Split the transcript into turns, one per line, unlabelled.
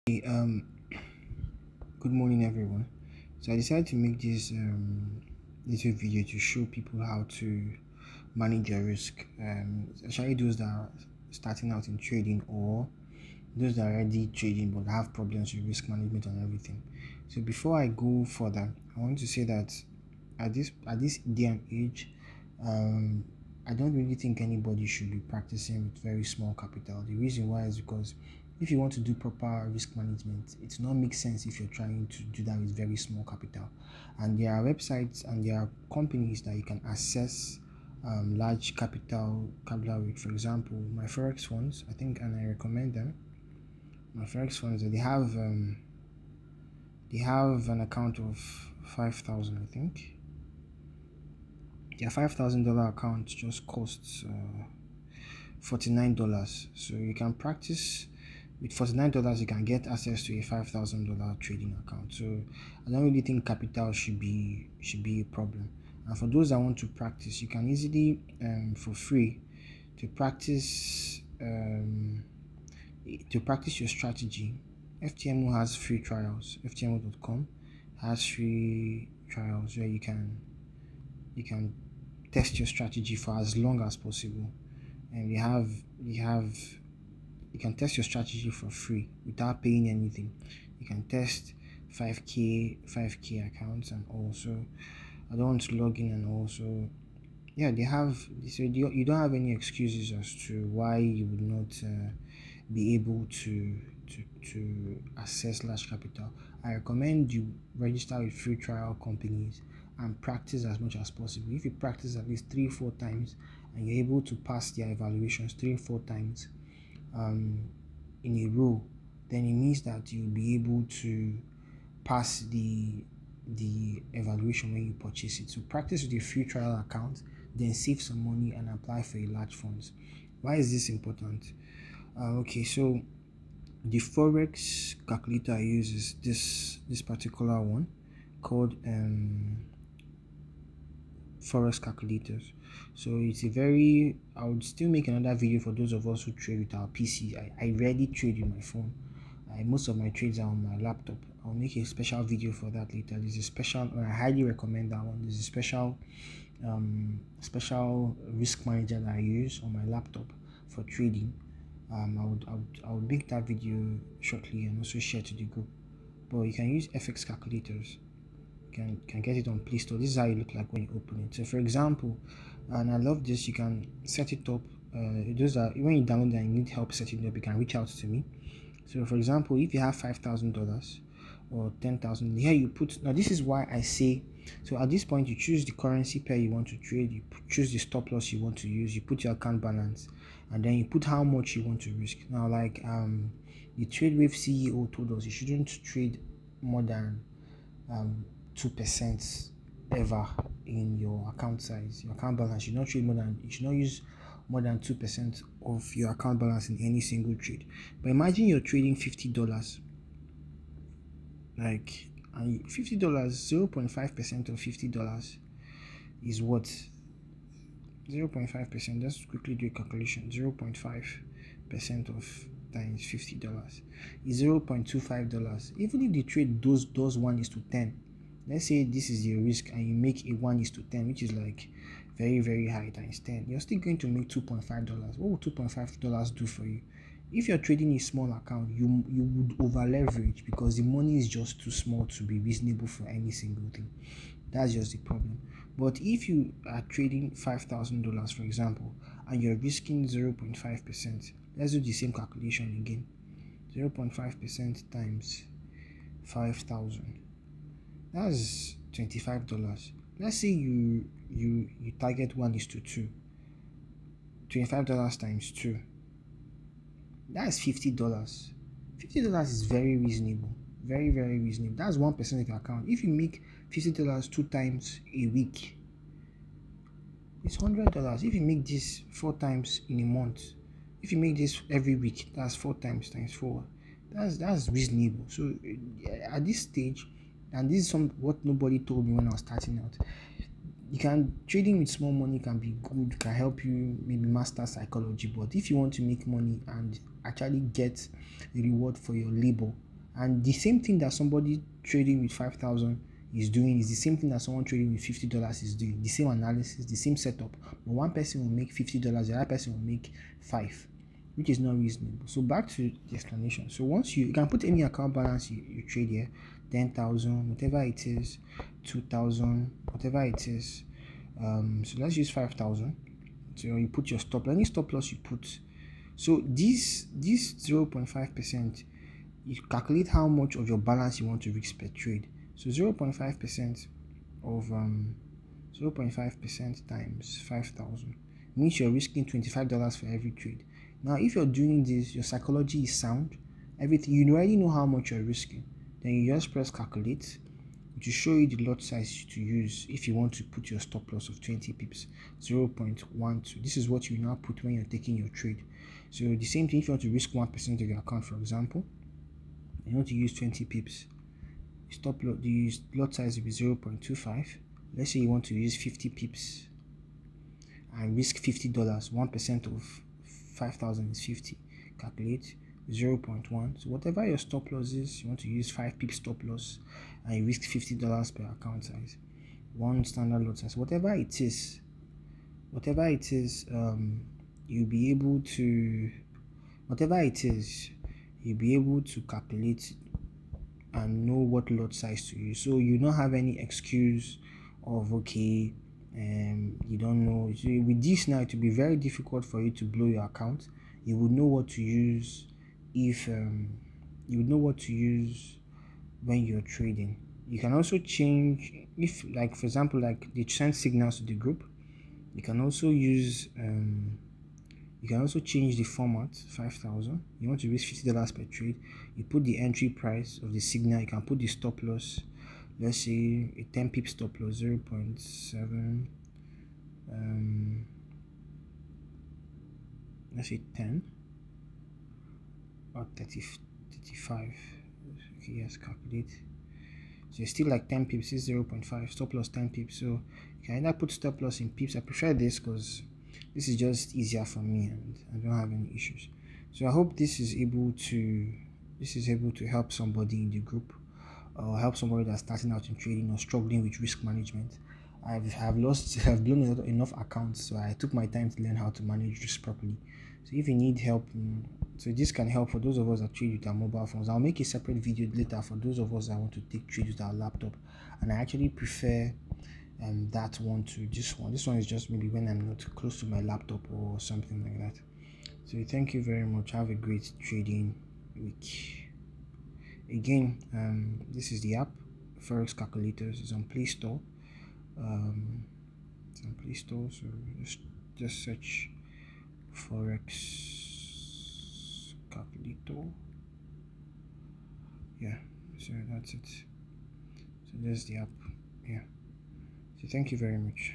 Hey, good morning, everyone. So I decided to make this little video to show people how to manage your risk, especially those that are starting out in trading or those that are already trading but have problems with risk management and everything. So before I go further, I want to say that at this day and age, um, I don't really think anybody should be practicing with very small capital. The reason why is because if you want to do proper risk management, it does not make sense if you're trying to do that with very small capital. And there are websites and there are companies that you can access large capital with. For example, my Forex funds, I think, and I recommend them. My Forex funds, they have an account of 5,000, I think. Their $5,000 account just costs $49. So you can practice with $49. You can get access to a $5,000 trading account. So I don't really think capital should be a problem. And for those that want to practice, you can easily for free to practice your strategy. FTMO has free trials. FTMO.com has free trials where you can test your strategy for as long as possible, and you can test your strategy for free without paying anything. You can test 5k accounts, and also I don't want to log in, and also they have, so you don't have any excuses as to why you would not be able to access large capital. I recommend you register with free trial companies and practice as much as possible. If you practice at least 3-4 times and you're able to pass their evaluations 3-4 times um, in a row, then it means that you'll be able to pass the evaluation when you purchase it. So practice with a free trial account, then save some money and apply for a large funds. Why is this important? Okay, so the Forex calculator I use is this particular one called Forex calculators. So it's a very, I would still make another video for those of us who trade with our PC. I rarely trade with my phone. Most of my trades are on my laptop. I'll make a special video for that later. There's a special, I highly recommend that one. There's a special risk manager that I use on my laptop for trading. I would make that video shortly and also share to the group. But you can use FX calculators. Can get it on Play Store. This is how it look like when you open it. So for example, and I love this, you can set it up. Those are when you download and you need help setting it up, you can reach out to me. So for example, if you have $5,000 or 10,000, here you put, now this is why I say, so at this point you choose the currency pair you want to trade, you choose the stop loss you want to use, you put your account balance, and then you put how much you want to risk. Now, like the TradeWave CEO told us, you shouldn't trade more than 2% ever in your account size. Your account balance, you should not use more than 2% of your account balance in any single trade. But imagine you're trading $50, like, and $50, 0.5% of $50 is what? 0.5%. Let's quickly do a calculation. 0.5% of times $50 is $0.25. Even if the trade does 1:10, let's say this is your risk and you make a 1:10, which is like very, very high, times 10, you're still going to make $2.5. What would $2.5 do for you? If you're trading a small account, you would over leverage because the money is just too small to be reasonable for any single thing. That's just the problem. But if you are trading $5,000, for example, and you're risking 0.5%, let's do the same calculation again. 0.5% times 5,000, that's $25. Let's say you target 1:2. $25 times 2, that's $50. $50 is very reasonable, very, very reasonable. That's 1% of your account. If you make $50 2 times a week, it's $100. If you make this 4 times in a month, if you make this every week, that's 4 times 4. That's reasonable. So at this stage, and this is what nobody told me when I was starting out, you can, trading with small money can be good, can help you maybe master psychology. But if you want to make money and actually get a reward for your labor, And the same thing that somebody trading with 5,000 is doing is the same thing that someone trading with $50 is doing. The same analysis, the same setup. But one person will make $50, the other person will make 5, which is not reasonable. So back to the explanation. So once you can put any account balance you trade here, 10,000, whatever it is, 2,000, whatever it is. So let's use 5,000. So you put your stop, any stop loss you put. So this 0.5%, you calculate how much of your balance you want to risk per trade. So 0.5% of 0.5% times 5,000 means you're risking $25 for every trade. Now, if you're doing this, your psychology is sound. Everything, you already know how much you're risking. Then you just press calculate. It will show you the lot size to use if you want to put your stop loss of 20 pips, 0.12. This is what you now put when you're taking your trade. So the same thing if you want to risk 1% of your account, for example, you want to use 20 pips. Stop lot, the lot size will be 0.25. Let's say you want to use 50 pips and risk $50. 1% of 5,000 is 50. Calculate 0.1. So whatever your stop loss is, you want to use 5 pips stop loss and you risk $50 per account size. One standard lot size, whatever it is, you'll be able to, calculate and know what lot size to use. So you don't have any excuse of okay, you don't know. So with this now, it will be very difficult for you to blow your account. You would know what to use if you would know what to use when you're trading. You can also change if, like for example, like they send signals to the group. You can also use you can also change the format. 5,000, you want to risk $50 per trade, you put the entry price of the signal, you can put the stop loss, let's say a 10 pip stop loss, 0.7, let's say 10 or 35. Okay, yes, calculate. So it's still like 10 pips is 0.5, stop loss 10 pips. So you can either put stop loss in pips. I prefer this because this is just easier for me and I don't have any issues. So I hope this is able to help somebody in the group or help somebody that's starting out in trading or struggling with risk management. I've blown enough accounts, so I took my time to learn how to manage risk properly. So if you need help, so this can help for those of us that trade with our mobile phones. I'll make a separate video later for those of us that want to take trade with our laptop, and I actually prefer that one to this one. This one is just maybe when I'm not close to my laptop or something like that. So thank you very much. Have a great trading week. Again, this is the app, Forex Calculators. It's on Play Store. It's on Play Store, so just search Forex Calculator. Yeah, so that's it. So there's the app. Yeah. So thank you very much.